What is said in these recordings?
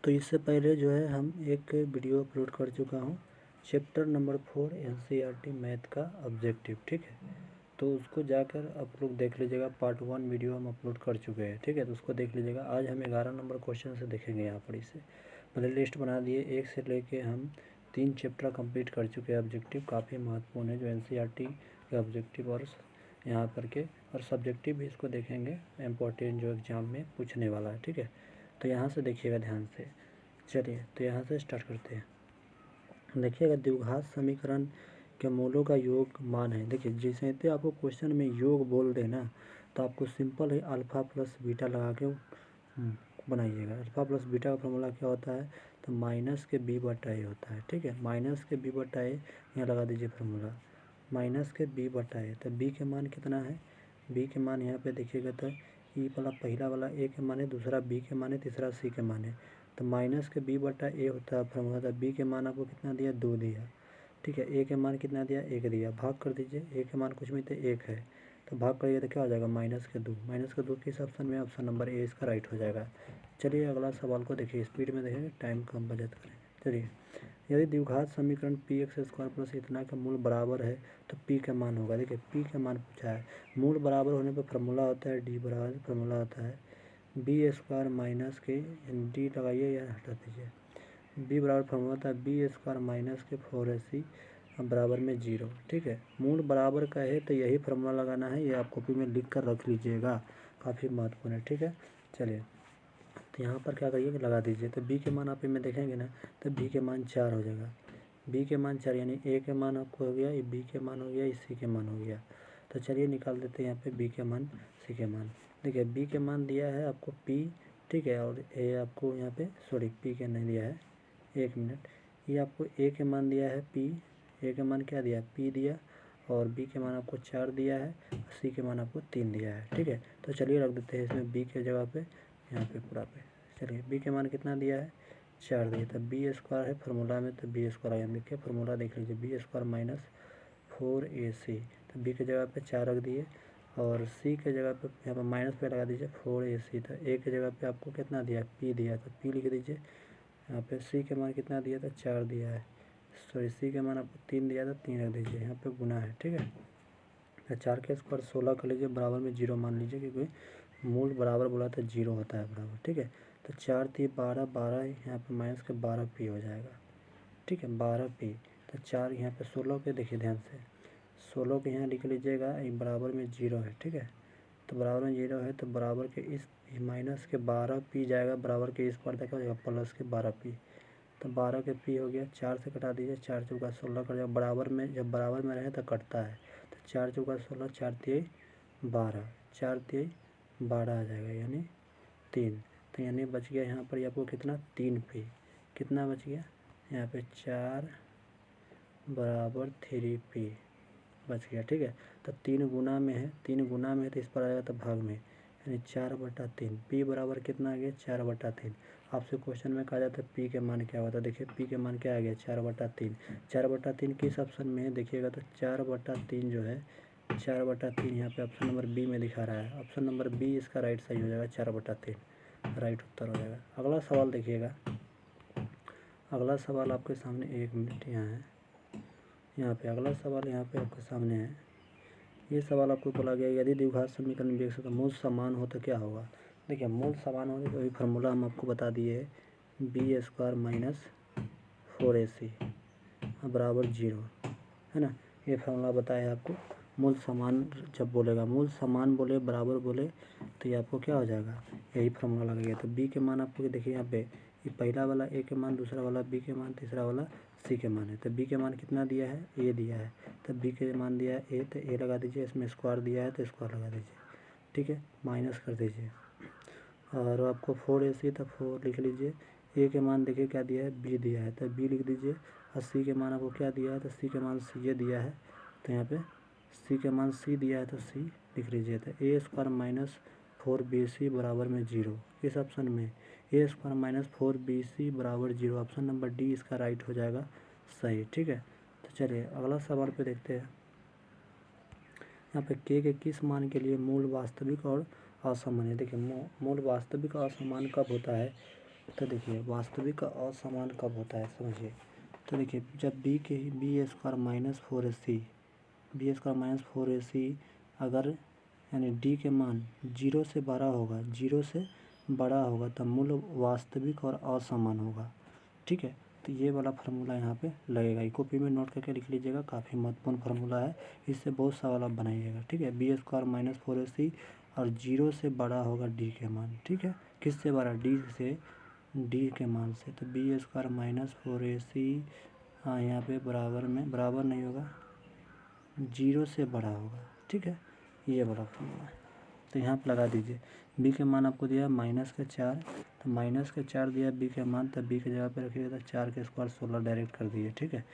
तो इससे पहले जो है हम एक वीडियो अपलोड कर चुका हूँ चैप्टर नंबर 4 NCERT मैथ का ऑब्जेक्टिव, ठीक है। तो उसको जाकर आप लोग देख लीजिएगा, पार्ट 1 वीडियो हम अपलोड कर चुके हैं, ठीक है। तो उसको देख लीजिएगा। आज हम 11 नंबर क्वेश्चन से देखेंगे। यहाँ पर इसे प्ले लिस्ट बना दिए, 1 से लेके हम 3 चैप्टर कंप्लीट कर चुके हैं। ऑब्जेक्टिव काफ़ी महत्वपूर्ण है जो NCERT के ऑब्जेक्टिव और यहाँ पर के और सब्जेक्टिव भी इसको देखेंगे, इम्पोर्टेंट जो एग्ज़ाम में पूछने वाला है, ठीक है। तो यहाँ से देखिएगा ध्यान से। चलिए तो यहाँ से स्टार्ट करते हैं। देखिएगा, द्विघात समीकरण के मूलों का योग मान है। देखिए जैसे तो आपको क्वेश्चन में योग बोल देना, तो आपको सिंपल है अल्फ़ा प्लस बीटा लगा के बनाइएगा। अल्फ़ा प्लस बीटा का फॉर्मूला क्या होता है, तो माइनस के बी बटा ए होता है, ठीक है। माइनस के बी बटा ए यहाँ लगा दीजिए फॉर्मूला, माइनस के बी बटा ए। तो बी के मान कितना है, बी के मान यहाँ पे देखिएगा तो ई वाला पहला वाला ए के मान है, दूसरा बी के मान है, तीसरा सी के मान है। तो माइनस के बी बटा ए होता है फॉर्मूला। था बी के मान आपको कितना दिया, 2 दिया, ठीक है। ए के मान कितना दिया, 1 दिया। भाग कर दीजिए, ए के मान कुछ भी तो 1 है, तो भाग करिए तो क्या हो जाएगा, माइनस के 2। माइनस के 2 किस ऑप्शन में, ऑप्शन नंबर ए इसका राइट हो जाएगा। चलिए अगला सवाल को देखिए, स्पीड में देखेंगे, टाइम कम बचत करें। चलिए, यदि द्विघात समीकरण px² प्लस इतना का मूल बराबर है तो p का मान होगा। देखिए p का मान पूछा है, मूल बराबर होने पर फॉर्मूला होता है d बराबर, फॉर्मूला होता है b² माइनस के, d लगाइए या हटा दीजिए, b बराबर फॉर्मूला होता है b² माइनस के 4ac बराबर में 0, ठीक है। मूल बराबर का है तो यही फॉर्मूला लगाना है, ये आप कॉपी में लिख कर रख लीजिएगा, काफ़ी महत्वपूर्ण है, ठीक है। चलिए तो यहाँ पर क्या करिए, लगा दीजिए। तो b के मान आप में देखेंगे ना, तो b के मान 4 हो जाएगा। b के मान 4 यानी a के मान आपको हो गया, ये b के मान हो गया, c के मान हो गया। तो चलिए निकाल देते हैं यहाँ पे b के मान, c के मान। देखिए b के मान दिया है आपको p, ठीक है, और a आपको यहाँ पे सॉरी p के नहीं दिया है, 1 मिनट। ये आपको a के मान दिया है p, a के मान क्या दिया, p दिया, और b के मान आपको 4 दिया है, c के मान आपको 3 दिया है, ठीक है। तो चलिए रख देते हैं इसमें b के जगह पे, यहाँ पे पूरा पे। चलिए b के मान कितना दिया है, 4 दिया। तो b² है फार्मूला में, तो b² आया। देखिए फार्मूला देख लीजिए, b² माइनस 4ac। तो b के जगह पे 4 रख दिए, और c के जगह पे यहाँ पर माइनस पे लगा दीजिए 4ac। तो a के जगह पे आपको कितना दिया, p दिया, तो p लिख दीजिए। यहाँ पे c के मान कितना दिया था, 4 दिया है, सॉरी c के मान आपको 3 दिया था, 3 रख दीजिए, यहाँ पे गुना है, ठीक है। तो 4 के स्क्वायर 16 कर लीजिए, बराबर में 0 मान लीजिए, क्योंकि मूल बराबर बोला था 0 होता है बराबर, ठीक है। तो 4 3 12, 12 यहाँ पे माइनस के 12 p हो जाएगा, ठीक है, 12 p। तो 4 यहाँ पे 16 के देखिए ध्यान से, 16 के यहाँ लिख लीजिएगा, बराबर में 0 है, ठीक है। तो बराबर में 0 है, तो बराबर के इस माइनस के 12 p जाएगा, बराबर के इस पर देखा जाएगा प्लस के 12 p। तो 12 के p हो गया, 4 से कटा दीजिए, 4 चौका 16 कट जाएगा। बराबर में जब बराबर में रहे तो कटता है, तो 4 चौका 16, 4 तिहाई 12, 4 तिहाई 12 आ जाएगा, यानी 3। तो यानी बच गया यहाँ पर आपको कितना, 3 p। कितना बच गया यहाँ पे, 4 बराबर 3 p बच गया, ठीक है। तो 3 गुना में है, 3 गुना में है तो इस पर आएगा तो भाग में, यानी 4/3। p बराबर कितना आ गया, 4/3। आपसे क्वेश्चन में कहा जाता है p के मान क्या होता है। देखिए p के मान क्या आ गया, 4/3। 4/3 किस ऑप्शन में है देखिएगा, तो 4/3 जो है, 4/3 यहाँ पे ऑप्शन नंबर बी में दिखा रहा है। ऑप्शन नंबर बी इसका राइट सही हो जाएगा, 4/3 राइट उत्तर हो जाएगा। अगला सवाल देखिएगा, अगला सवाल आपके सामने, 1 मिनट यहाँ है, यहाँ पे अगला सवाल यहाँ पे आपके सामने है। ये सवाल आपको बोला गया, यदि द्विघात समीकरण देख सकते मूल समान हो तो क्या होगा। देखिए मूल समान होने का फार्मूला हम आपको बता दिए है, b² माइनस 4ac बराबर 0, है ना। ये फार्मूला बताया आपको। मूल समान जब बोलेगा, मूल समान बोले, बराबर बोले, तो ये आपको क्या हो जाएगा, यही फार्मूला लगेगा। तो b के मान आपको देखिए यहाँ पे, ये पहला वाला a के मान, दूसरा वाला b के मान, तीसरा वाला c के मान है। तो b के मान कितना दिया है, a दिया है, तो b के मान दिया है a, तो a लगा दीजिए, इसमें स्क्वायर दिया है तो स्क्वायर लगा दीजिए, ठीक है, माइनस कर दीजिए। और आपको 4ac, तो 4 लिख लीजिए। a के मान देखिए क्या दिया है, b दिया है, तो b लिख दीजिए। और c के मान आपको क्या दिया है, तो c के मान c दिया है, तो यहाँ पे c के मान c दिया है, तो c लिख लीजिए। तो a² माइनस 4bc बराबर में 0, इस ऑप्शन में a² माइनस 4bc बराबर 0, ऑप्शन नंबर डी इसका राइट हो जाएगा सही, ठीक है। तो चलिए अगला सवाल पे देखते हैं। यहाँ पे के किस मान के लिए मूल वास्तविक और असमान है। देखिए मूल वास्तविक और असमान कब होता है, तो देखिए वास्तविक असमान कब होता है समझिए। तो देखिए जब बी स्क्वायर माइनस 4ac अगर यानी डी के मान 0 से बड़ा होगा, 0 से बड़ा होगा तब मूल वास्तविक और असमान होगा। ठीक है, तो ये वाला फार्मूला यहाँ पे लगेगा। ये कॉपी में नोट करके लिख लीजिएगा, काफ़ी महत्वपूर्ण फार्मूला है, इससे बहुत सवाल आप बनाइएगा। ठीक है, बी स्क्वायर माइनस 4ac और 0 से बड़ा होगा डी के मान। ठीक है, किससे बड़ा? डी के मान से। तो बी स्क्वायर माइनस 4ac हाँ यहाँ पे बराबर नहीं होगा, 0 से बड़ा होगा। ठीक है, ये बड़ा फार्मूला है। तो यहाँ पर लगा दीजिए, बी के मान आपको दिया -4, तो -4 दिया बी के मान, तब बी की जगह पे रखिएगा तो 4 के स्क्वायर 16 डायरेक्ट कर दिए। ठीक है,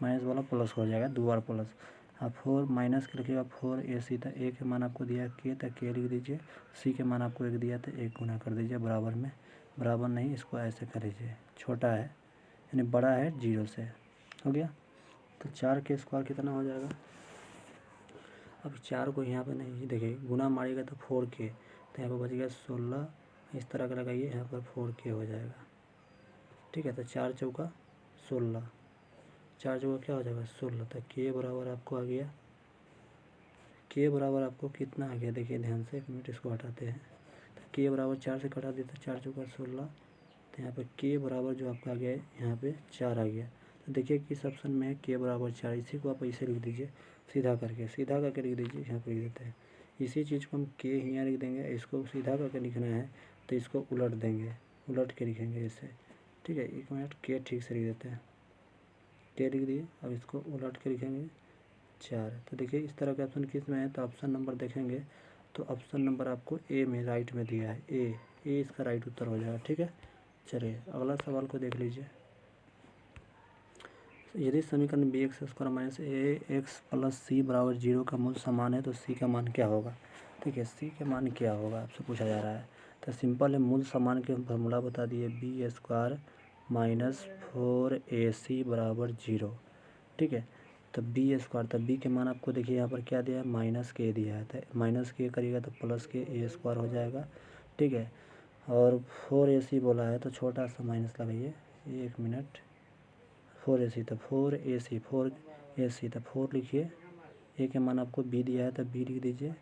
माइनस वाला प्लस हो जाएगा, 2 बार प्लस। अब 4 माइनस के रखिएगा 4ac, तो ए के मान आपको दिया के, तो के लिख दीजिए। सी के मान आपको 1 दिया, तो 1 गुना कर दीजिए बराबर में। बराबर नहीं, इसको ऐसे कर लीजिए, छोटा है यानी बड़ा है 0 से। हो गया, तो 4 के स्क्वायर कितना हो जाएगा? अब 4 को यहाँ पे नहीं देखिए, गुना मारिएगा तो 4k, तो यहाँ पर बच गया 16। इस तरह का लगाइए, यहाँ पर 4k हो जाएगा। ठीक है, तो 4 चौका 16, 4 चौका क्या हो जाएगा 16, तो k बराबर आपको आ गया, k बराबर आपको कितना आ गया देखिए ध्यान से, 1 मिनट इसको हटाते हैं। तो k बराबर 4 से कटा दिया, तो 4 चौका 16, तो यहाँ पे k बराबर जो आपका आ गया है यहाँ पे 4 आ गया। तो देखिए किस ऑप्शन में है k बराबर 4, इसी को आप ऐसे लिख दीजिए, सीधा करके लिख दीजिए। यहाँ पे लिख देते हैं, इसी चीज़ को हम k यहाँ लिख देंगे, इसको सीधा करके लिखना है तो इसको उलट देंगे, उलट के लिखेंगे इसे। ठीक है, 1 मिनट, k ठीक से लिख देते हैं, k लिख दिए। अब इसको उलट के लिखेंगे 4। तो देखिए इस तरह के ऑप्शन किस में है, तो ऑप्शन नंबर देखेंगे तो ऑप्शन नंबर आपको ए में राइट में दिया है, ए इसका राइट उत्तर हो जाएगा। ठीक है, चलिए अगला सवाल को देख लीजिए। यदि समीकरण बी एक्स स्क्वायर माइनस ए एक्स प्लस सी बराबर 0 का मूल समान है तो सी का मान क्या होगा? ठीक है, सी के मान क्या होगा आपसे पूछा जा रहा है। तो सिंपल है, मूल समान के फॉर्मूला बता दिए, बी स्क्वायर माइनस 4ac बराबर 0। ठीक है, तो बी स्क्वायर, तब बी के मान आपको देखिए यहाँ पर क्या दिया है, -k दिया है, तो माइनस के करिएगा तो प्लस के ए स्क्वायर हो जाएगा। ठीक है, और 4ac बोला है तो छोटा सा माइनस लगाइए, 1 मिनट, 4ac, तो 4ac तो 4 लिखिए, ए के मान आपको बी दिया है तो बी लिख दीजिए,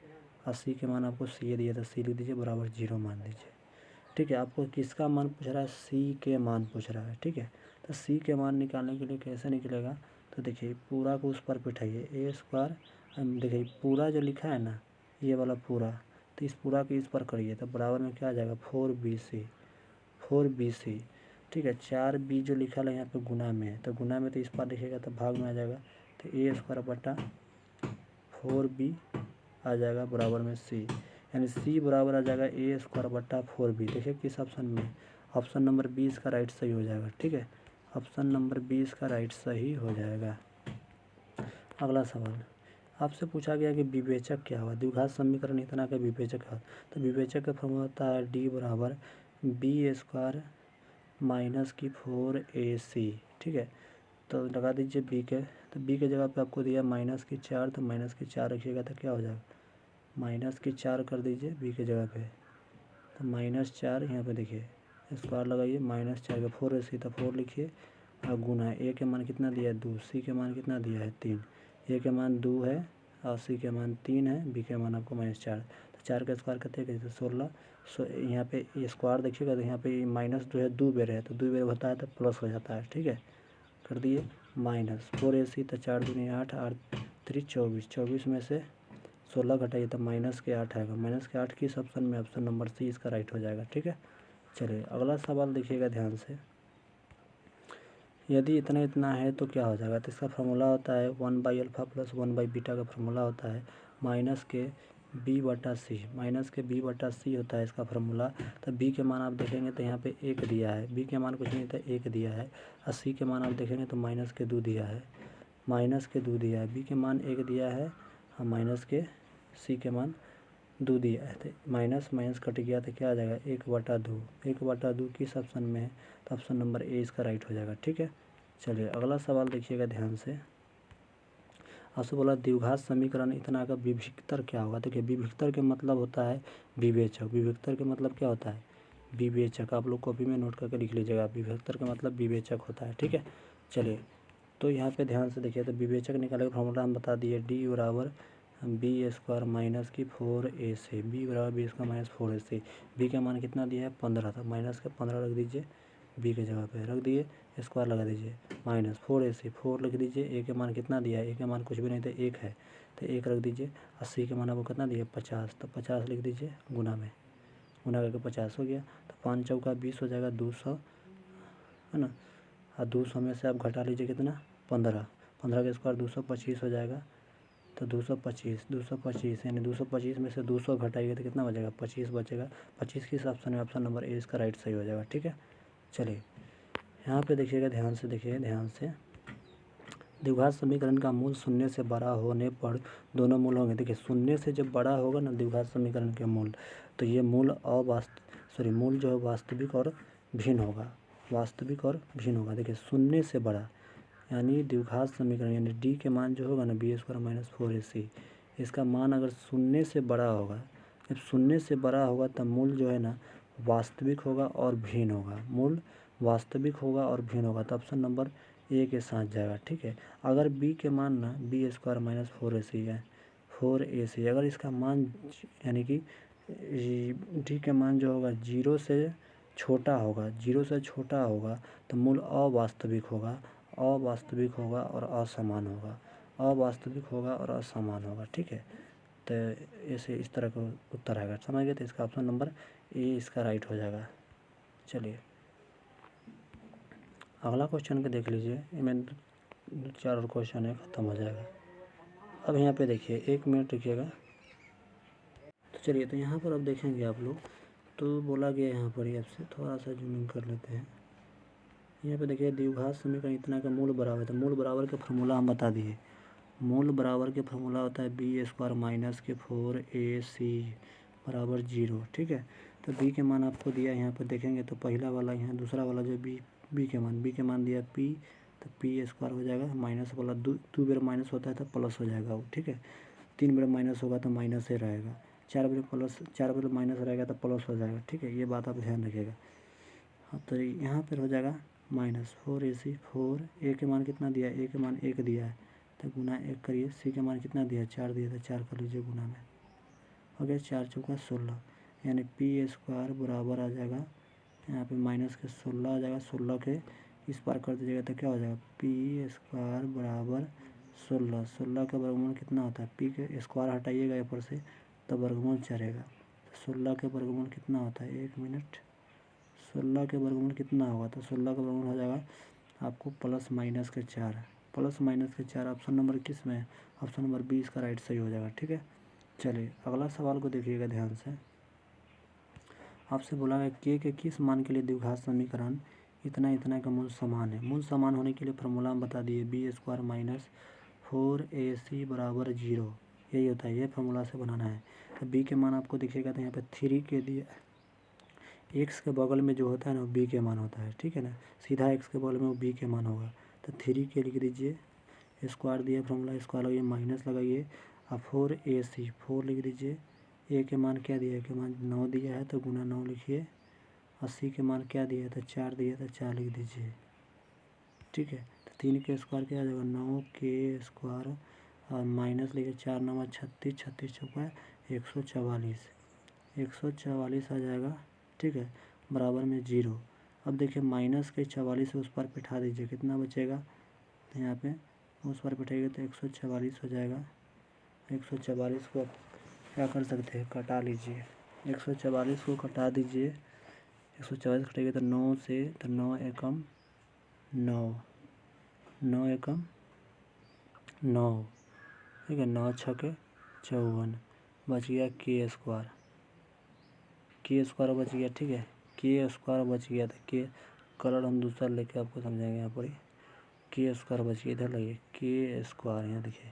और सी के मान आपको सी दिया तो सी लिख दीजिए, बराबर 0 मान दीजिए। ठीक है, आपको किसका मान पूछ रहा है? सी के मान पूछ रहा है। ठीक है, तो सी के मान निकालने के लिए कैसे निकलेगा, तो देखिए पूरा को उस पर बिठाइए, ए स्क्वायर, देखिए पूरा जो लिखा है ना ये वाला पूरा, तो इस पूरा के इस पर करिए तो बराबर में क्या आ जाएगा 4bc। ठीक है, 4b जो लिखा है यहाँ पे गुना में है, तो गुना में तो इस पर लिखेगा तो भाग में आ जाएगा, तो ए स्क्वायर बटा 4b आ जाएगा बराबर में सी, यानी सी बराबर आ जाएगा ए स्क्वायर बटा 4b। देखिए किस ऑप्शन में, ऑप्शन नंबर 20 का राइट सही हो जाएगा। ठीक है, ऑप्शन नंबर 20 का राइट सही हो जाएगा। अगला सवाल आपसे पूछा गया कि विवेचक क्या हुआ, द्विघात समीकरण इतना का विवेचक है, तो विवेचक का फॉर्मूला होता है डी बराबर बी स्क्वायर माइनस की 4ac। ठीक है, तो लगा दीजिए बी के, तो बी के जगह पे आपको दिया -4, तो -4 रखिएगा तो क्या हो जाएगा, -4 कर दीजिए बी के जगह पे, तो -4 यहाँ पे देखिए स्क्वायर लगाइए, -4 का 4ac, तो 4 लिखिए, और गुना है, ए के मान कितना दिया है 2, सी के मान कितना दिया है 3, ए के मान 2 है और सी के मान 3 है, बी के मान आपको -4, तो 4 का स्क्वायर करते हैं 16। यहाँ पे स्क्वायर देखिएगा तो यहाँ पे माइनस जो है 2 बेर है, तो 2 बेर होता है तो प्लस हो जाता है। ठीक है, कर दिए -4ac, तो 4 दूनी 8, 8 3 24, 24 में से 16 घटाइए तो -8 आएगा, -8 किस ऑप्शन में, ऑप्शन नंबर सी इसका राइट हो जाएगा। ठीक है, चलिए अगला सवाल देखिएगा ध्यान से, यदि इतना है तो क्या हो जाएगा, तो इसका फार्मूला होता है 1/α प्लस 1/β का फार्मूला होता है माइनस के b बटा c होता है इसका फार्मूला। तो b के मान आप देखेंगे तो यहाँ पे 1 दिया है, b के मान कुछ नहीं था 1 दिया है, और c के मान आप देखेंगे तो -2 दिया है, b के मान 1 दिया है और c के मान 2 दिया है, तो माइनस माइनस कट गया तो क्या आ जाएगा 1/2, 1/2 किस ऑप्शन में है, तो ऑप्शन नंबर ए इसका राइट हो जाएगा। ठीक है, चलिए अगला सवाल देखिएगा ध्यान से, आपसे बोला द्विघात समीकरण इतना का विभक्तर क्या होगा। देखिए विभक्तर के मतलब होता है विवेचक, विभक्तर के मतलब क्या होता है विवेचक, आप लोग कॉपी में नोट करके लिख लीजिएगा। विभक्तर का मतलब विवेचक होता है, ठीक है। चलिए तो यहाँ पे ध्यान से देखिए, तो विवेचक निकाले का फॉर्मूला हम बता दिए, डी बराबर बी स्क्वायर माइनस की 4 AC, बी बराबर B square minus 4 AC। B का मान कितना दिया है 15 था, माइनस का 15 रख दीजिए, बी के जगह पे रख दिए, स्क्वायर लगा दीजिए, माइनस 4 AC 4 लिख दीजिए। ए के मान कितना दिया है, ए के मान कुछ भी नहीं था, 1 है, तो 1 रख दीजिए। 80 के मान आपको कितना दिया 50, तो 50 लिख दीजिए, गुना में गुना करके 50 हो गया। तो 5 चौका 20 हो जाएगा 200, है ना। और 200 में से आप घटा लीजिए कितना 15, 15 का स्क्वायर 225 हो जाएगा। तो 225 यानी 225 में से 200 घटाइए तो कितना बचेगा 25 बचेगा। 25 किस ऑप्शन में, ऑप्शन नंबर ए इसका राइट सही हो जाएगा, ठीक है। चलिए यहाँ पे देखिएगा, ध्यान से देखिए, ध्यान से। द्विघात समीकरण का मूल शून्य से बड़ा होने पर दोनों मूल होंगे। देखिए शून्य से जब बड़ा होगा ना द्विघात समीकरण के मूल, तो ये मूल मूल जो है वास्तविक और भिन्न होगा, वास्तविक और भिन्न होगा। देखिए शून्य से बड़ा यानी द्विघात समीकरण यानी डी के मान जो होगा ना बी स्क्वायर माइनस 4 AC, इसका मान अगर शून्य से बड़ा होगा, जब शून्य से बड़ा होगा तब मूल जो है ना वास्तविक होगा और भिन्न होगा, मूल वास्तविक होगा और भिन्न होगा, तो ऑप्शन नंबर ए के साथ जाएगा, ठीक है। अगर बी के मान ना बी स्क्वायर माइनस 4 AC है, 4 AC, अगर इसका मान यानी कि डी के मान जो होगा 0 से छोटा होगा, 0 से छोटा होगा तो मूल अवास्तविक होगा, अवास्तविक होगा और असमान होगा, अवास्तविक होगा और असमान होगा, ठीक है। तो ऐसे इस तरह का उत्तर आएगा, समझ गए। तो इसका ऑप्शन नंबर ए इसका राइट हो जाएगा। चलिए अगला क्वेश्चन के देख लीजिए, इनमें 4 और क्वेश्चन है, ख़त्म हो जाएगा। अब यहाँ पे देखिए 1 मिनट रुकिएगा। तो चलिए तो यहाँ पर अब देखेंगे आप लोग, तो बोला गया यहाँ पर ही, आपसे थोड़ा सा जूमिंग कर लेते हैं। यहाँ पे देखिए द्विघात समीकरण इतना का मूल बराबर था, मूल बराबर के फार्मूला हम बता दिए। मूल बराबर के फार्मूला होता है बी स्क्वायर माइनस के 4 AC बराबर 0, ठीक है। तो बी के मान आपको दिया, यहाँ पर देखेंगे तो पहला वाला यहाँ, दूसरा वाला जो बी के मान दिया पी, तो पी स्क्वायर हो जाएगा, माइनस वाला दो बार माइनस होता है तो प्लस हो जाएगा वो, ठीक है। 3 बार माइनस होगा तो माइनस ही रहेगा, 4 बार माइनस रहेगा तो प्लस हो जाएगा, ठीक है। ये बात आप ध्यान रखिएगा। हाँ तो यहाँ पर हो जाएगा माइनस 4 AC 4, ए के मान कितना दिया, ए के मान 1 दिया है तो गुना 1 करिए। सी के मान कितना दिया 4 दिया, तो 4 कर लीजिए गुना में, हो गया 4 चौका 16, यानी पी स्क्वायर बराबर आ जाएगा यहाँ पे माइनस के 16 आ जाएगा, 16 के इस पार कर दीजिएगा तो क्या हो जाएगा पी स्क्वायर बराबर 16, 16 का वर्गमूल कितना होता है, पी के स्क्वायर हटाइएगा यहाँ पर से तो वर्गमूल चलेगा। 16 के वर्गमूल कितना होता है, 1 मिनट, 16 के वर्गमूल कितना होगा, तो 16 का वर्गमूल हो जाएगा आपको प्लस माइनस के 4, प्लस माइनस के 4। ऑप्शन नंबर किस में है, ऑप्शन नंबर बी इसका राइट सही हो जाएगा, ठीक है। चलिए अगला सवाल को देखिएगा ध्यान से। आपसे बोला है के किस मान के लिए द्विघात समीकरण इतना इतना का मूल समान है। मूल समान होने के लिए फार्मूला हम बता दिए, बी स्क्वायर माइनस 4 AC बराबर 0, यही होता है, ये फार्मूला से बनाना है। तो बी के मान आपको दिखेगा तो यहाँ पे 3 के दिए, एक्स के बगल में जो होता है ना वो बी के मान होता है, ठीक है ना, सीधा एक्स के बगल में वो बी के मान होगा। तो 3 के लिख दीजिए, स्क्वायर दिया फार्मूला, स्क्वायर लगाइए, माइनस लगाइए, और 4 AC 4 लिख दीजिए। ए के मान क्या दिया है, के मान 9 दिया है तो गुना 9 लिखिए। 80 के मान क्या दिया है, तो 4 दिया तो 4 लिख दीजिए, ठीक है। तो 3 के स्क्वायर क्या आ जाएगा 9 के स्क्वायर, और माइनस लिखिए, 4 9 36, 36 चौका 144, 144 आ जाएगा, ठीक है, बराबर में 0। अब देखिए माइनस के 44 से उस पर बिठा दीजिए, कितना बचेगा, तो यहाँ पे उस पर बिठाइएगा तो 144 हो जाएगा। 144 को क्या कर सकते हैं, कटा लीजिए, 144 को कटा दीजिए, 144 कटेगा तो 9 से, तो 9 एकम 9, 9 एकम 9, ठीक है, 9 छके 54, बच गया के स्क्वायर, के स्क्वायर बच गया, ठीक है, के स्क्वायर बच गया। तो के कलर हम दूसरा लेके आपको समझाएंगे, यहाँ पर के स्क्वायर बच गया, इधर लगिए के स्क्वायर, यहाँ देखिए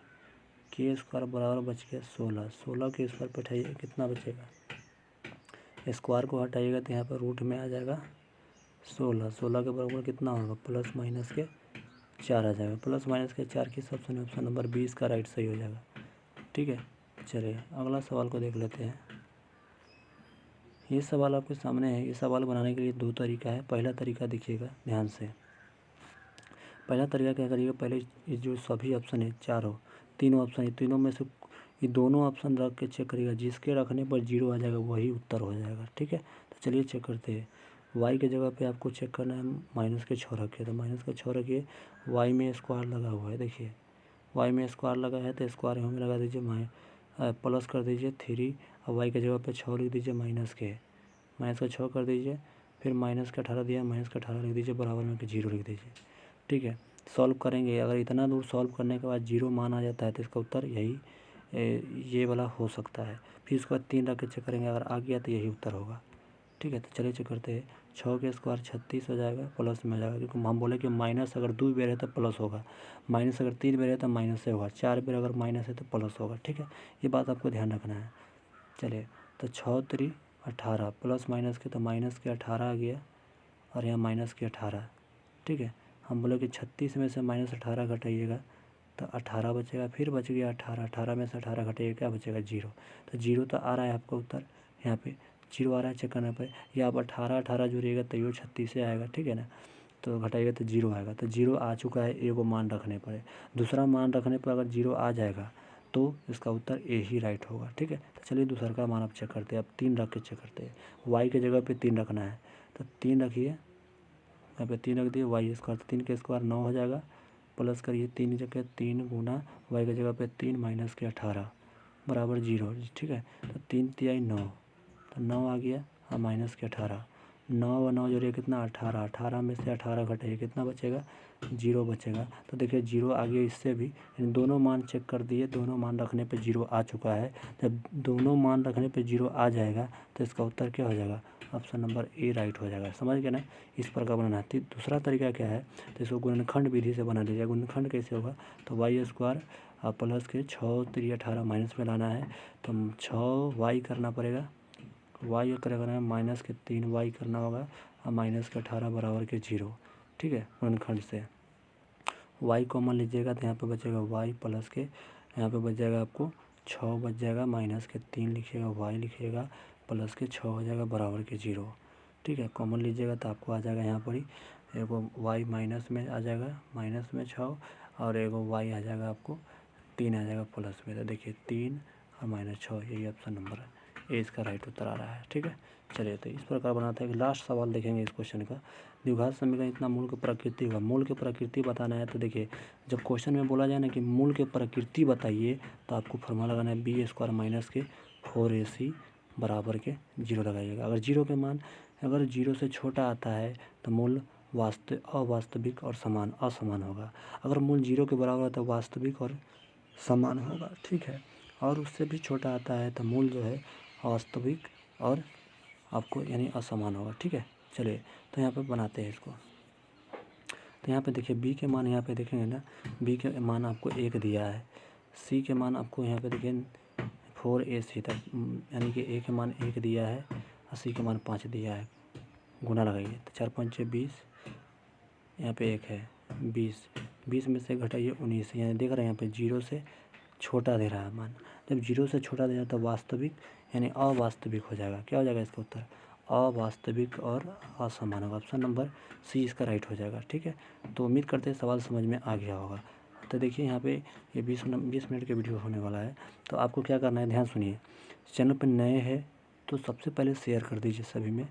के स्क्वायर बराबर बच गया 16, 16 के स्क्वायर पे उठाइए कितना बचेगा, स्क्वायर को हटाइएगा तो यहाँ पर रूट में आ जाएगा 16, 16 के बराबर कितना होगा प्लस माइनस के 4 आ जाएगा, प्लस माइनस के 4 किस ऑप्शन है, ऑप्शन नंबर 20 का राइट सही हो जाएगा, ठीक है। चलिए अगला सवाल को देख लेते हैं। ये सवाल आपके सामने है। ये सवाल बनाने के लिए दो तरीका है। पहला तरीका देखिएगा ध्यान से। पहला तरीका क्या करिएगा, पहले ये जो सभी ऑप्शन है चारों तीनों ऑप्शन है, तीनों में से ये दोनों ऑप्शन रख के चेक करिएगा, जिसके रखने पर 0 आ जाएगा वही उत्तर हो जाएगा। ठीक है, तो चलिए चेक करते हैं। y के जगह पे आपको चेक करना है -6 रखिए, तो -6 रखिए। y में स्क्वायर लगा हुआ है, देखिए y में स्क्वायर लगा है तो स्क्वायर में लगा दीजिए, प्लस कर दीजिए 3 और y के जगह पे 6 लिख दीजिए, -6 कर दीजिए। फिर -18 दिया, -18 लिख दीजिए, बराबर में 0 लिख दीजिए। ठीक है, सॉल्व करेंगे। अगर इतना दूर सॉल्व करने के बाद 0 मान आ जाता है तो इसका उत्तर यही ये वाला हो सकता है। फिर उसके बाद 3 रख के चेक करेंगे, अगर आ गया तो यही उत्तर होगा। ठीक है, तो चलिए चेक करते हैं। 6 के स्क्वायर 36 हो जाएगा, प्लस में हो जाएगा, क्योंकि हम बोले कि माइनस अगर 2 बेर है तो प्लस होगा, माइनस अगर 3 बेर है तो माइनस से होगा, 4 बेर अगर माइनस है तो प्लस होगा। ठीक है, ये बात आपको ध्यान रखना है। चलिए, तो 6 3 18 प्लस माइनस के तो माइनस के 18 आ गया और यहाँ माइनस के 18। ठीक है, हम बोले कि 36 में से -18 घटाइएगा तो 18 बचेगा, फिर बच गया 18, 18 में से 18 घटाइएगा क्या बचेगा 0। तो 0 तो आ रहा है आपका उत्तर, यहाँ पे 0 आ रहा है चेक करने पर। या आप 18 जोड़िएगा तो ये 36 से आएगा। ठीक है ना, तो घटाइएगा तो 0 आएगा। तो 0 आ चुका है एगो मान रखने पर। दूसरा मान रखने पर अगर 0 आ जाएगा तो इसका उत्तर ए ही राइट होगा। ठीक है, तो चलिए दूसरा का मान आप चेक करते हैं। अब 3 रख के चेक करते हैं। वाई के जगह पे 3 रखना है, तो 3 रखिए, यहाँ पे 3 रख दिए। वाई स्क्वायर, 3 के स्क्वायर 9 हो जाएगा, प्लस करिए 3 जगह 3 गुना वाई की जगह पे 3 माइनस के 18 बराबर 0। ठीक है, तो 3 तिहाई 9, तो 9 आ गया और माइनस के 18, 9 और 9 जोड़िए कितना 18, 18 में से 18 घटाइए कितना बचेगा 0 बचेगा। तो देखिए 0 आ गया इससे भी, दोनों मान चेक कर दिए, दोनों मान रखने पे 0 आ चुका है। जब दोनों मान रखने पे 0 आ जाएगा तो इसका उत्तर क्या हो जाएगा, ऑप्शन नंबर ए राइट हो जाएगा। समझ गए ना, इस प्रकार बनाना है। दूसरा तरीका क्या है, तो इसको गुणनखंड विधि से बना लीजिए। गुणनखंड कैसे होगा, तो वाई स्क्वायर प्लस के 6 3 18 माइनस में लाना है, तो 6 वाई करना पड़ेगा, वाई करेगा माइनस के 3 वाई करना होगा और माइनस के 18 बराबर के 0। ठीक है, गुणनखंड से वाई कॉमन लीजिएगा तो यहाँ पे बचेगा वाई प्लस के, यहाँ पे बच जाएगा आपको 6 बच जाएगा, माइनस के 3 लिखिएगा, वाई लिखिएगा, प्लस के 6 हो जाएगा बराबर के 0। ठीक है, कॉमन लीजिएगा तो आपको आ जाएगा यहाँ पर ही एगो वाई माइनस में आ जाएगा, माइनस में 6 और एगो वाई आ जाएगा आपको 3 आ जाएगा प्लस में। तो देखिए 3 और -6 यही ऑप्शन नंबर है, ये इसका राइट उत्तर आ रहा है। ठीक है, चलिए तो इस प्रकार बनाते हैं। लास्ट सवाल देखेंगे इस क्वेश्चन का। द्विघात समीकरण इतना मूल की प्रकृति होगा। मूल की प्रकृति बताना है तो देखिए, जब क्वेश्चन में बोला जाए ना कि मूल की प्रकृति बताइए, तो आपको फॉर्मूला लगाना है बी स्क्वायर माइनस के 4ac बराबर के 0 लगाइएगा। अगर 0 के मान अगर 0 से छोटा आता है तो मूल अवास्तविक और असमान होगा। अगर मूल 0 के बराबर है तो वास्तविक और समान होगा। ठीक है, और उससे भी छोटा आता है तो मूल जो है वास्तविक और आपको यानी असमान होगा। ठीक है, चलिए तो यहाँ पे बनाते हैं इसको। तो यहाँ पे देखिए बी के मान यहाँ पे देखेंगे ना, बी के मान आपको 1 दिया है, सी के मान आपको यहाँ पे देखिए 4ac तक, यानी कि ए के मान 1 दिया है और सी के मान 5 दिया है। गुना लगाइए तो 4 5 20, यहाँ पे 1 है 20, 20 में से घटाइए 19, यानी देख रहे हैं यहाँ पे 0 से छोटा दे रहा है मान। जब 0 से छोटा दे रहा है तो वास्तविक यानी अवास्तविक हो जाएगा। क्या हो जाएगा इसका उत्तर, अवास्तविक और असमान होगा। ऑप्शन नंबर सी इसका राइट हो जाएगा। ठीक है, तो उम्मीद करते हैं सवाल समझ में आ गया होगा। तो देखिए यहाँ पे ये 20 मिनट के वीडियो होने वाला है, तो आपको क्या करना है ध्यान सुनिए। चैनल पर नए हैं तो सबसे पहले शेयर कर दीजिए सभी में।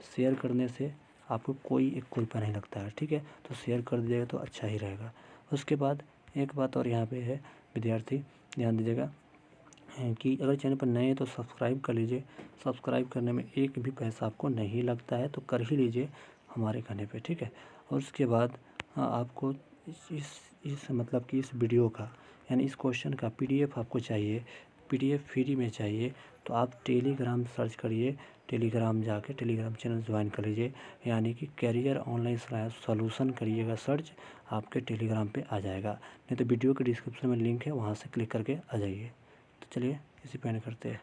शेयर करने से आपको कोई एक रुपया नहीं लगता है। ठीक है, तो शेयर कर दीजिएगा तो अच्छा ही रहेगा। उसके बाद एक बात और यहाँ पे है, विद्यार्थी ध्यान दीजिएगा कि अगर चैनल पर नए हैं तो सब्सक्राइब कर लीजिए। सब्सक्राइब करने में एक भी पैसा आपको नहीं लगता है, तो कर ही लीजिए हमारे कहने पे। ठीक है, और उसके बाद आपको इस मतलब कि इस वीडियो का यानी इस क्वेश्चन का PDF आपको चाहिए, PDF फ्री में चाहिए, तो आप टेलीग्राम सर्च करिए, टेलीग्राम जाके टेलीग्राम चैनल ज्वाइन कर लीजिए, यानी कि कैरियर ऑनलाइन सॉल्यूशन करिएगा सर्च, आपके टेलीग्राम पे आ जाएगा। नहीं तो वीडियो के डिस्क्रिप्शन में लिंक है, वहाँ से क्लिक करके आ जाइए। तो चलिए इसी पे एंड करते हैं।